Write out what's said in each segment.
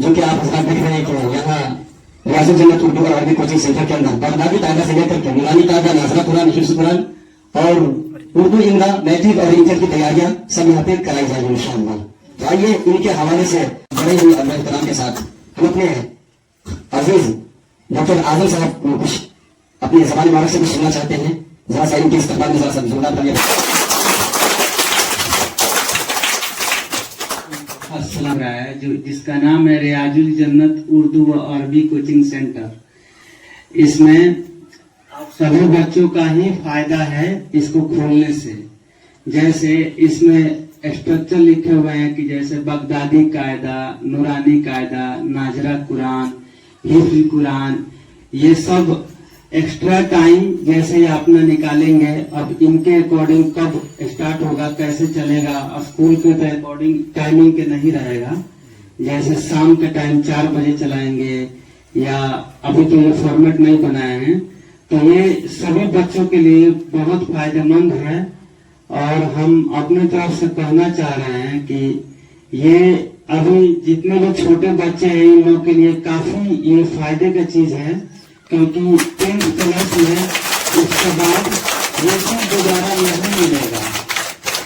جو کہ آپ حضرات دیکھ رہے ہیں کہ یہاں ریاض الجنت اردو اور عربی کوچنگ سینٹر کے اندر بغدادی قاعدہ سے لے کر کے نورانی قاعدہ، ناظرہ قرآن، حفظ قرآن اور اردو املا، میٹرک اور انٹر کی تیاریاں سب یہاں پہ کرائی جائیں گی انشاءاللہ۔ تو آئیے ان کے حوالے سے بڑے ہی احترام کے ساتھ ہم اپنے عزیز ڈاکٹر اعظم صاحب کو کچھ اپنی زبان مبارک سے کچھ سننا چاہتے ہیں، ذرا سا ان کے استقبال میں ذرا سا زوردار کریے۔ السلام ہے جس کا نام ہے ریاض الجنت اردو و عربی کوچنگ سینٹر۔ اس میں سبھی بچوں کا ہی فائدہ ہے اس کو کھولنے سے۔ جیسے اس میں اسٹرکچر لکھے ہوئے ہیں کہ جیسے بغدادی قاعدہ، نورانی قاعدہ، ناظرہ قرآن، حفظ قرآن، یہ سب ایکسٹرا ٹائم جیسے آپ نے نکالیں گے، اب ان کے اکارڈنگ کب اسٹارٹ ہوگا، کیسے چلے گا، اسکول کے اکارڈنگ ٹائمنگ کے نہیں رہے گا۔ جیسے شام کے ٹائم 4 بجے چلائیں گے، یا ابھی تو یہ فارمیٹ نہیں بنائے ہیں، تو یہ سبھی بچوں کے لیے بہت فائدہ مند ہے۔ اور ہم اپنے طرف سے کہنا چاہ رہے ہیں کہ یہ ابھی جتنے بھی چھوٹے بچے ہیں ان لوگوں کے لیے کافی یہ فائدے کا چیز ہے، کیونکہ 10th کلاس میں اس کے بعد یہ چیز دوبارہ نہیں ملے گا،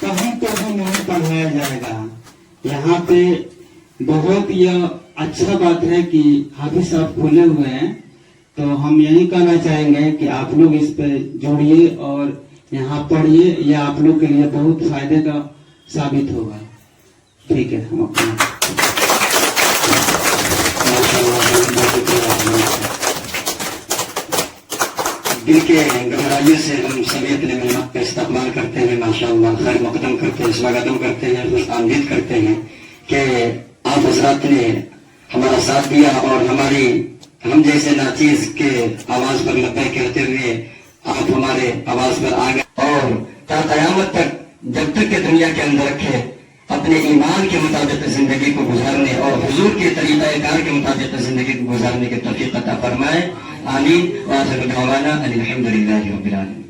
کہیں تو بھی نہیں پڑھایا جائے گا۔ یہاں پہ بہت یہ اچھا بات ہے کہ حافظ صاحب کھولے ہوئے ہیں، تو ہم یہی کہنا چاہیں گے کہ آپ لوگ اس پہ جوڑیے اور یہاں پڑھیے، یہ آپ لوگ کے لیے بہت فائدے کا ثابت ہوگا۔ ٹھیک ہے، ہم اپنا دل کے گہرائیوں سے ہم سمیت مہمات کا استقبال کرتے ہیں، ماشاءاللہ خیر مقدم کرتے ہیں، سواگتم کرتے ہیں، خوش آمدید کرتے ہیں کہ آپ حضرات نے ہمارا ساتھ دیا اور ہم جیسے ناچیز کے آواز پر لبیک کہتے ہوئے آپ ہمارے آواز پر آ گئے، اور تا قیامت تک جب تک کہ دنیا کے اندر رکھے اپنے ایمان کے مطابق زندگی کو گزارنے اور حضور کے طریقہ کار کے مطابق زندگی کو گزارنے کے توفیق عطا فرمائے، آمین۔ وآخر دعوانا ان الحمد للہ رب العالمین۔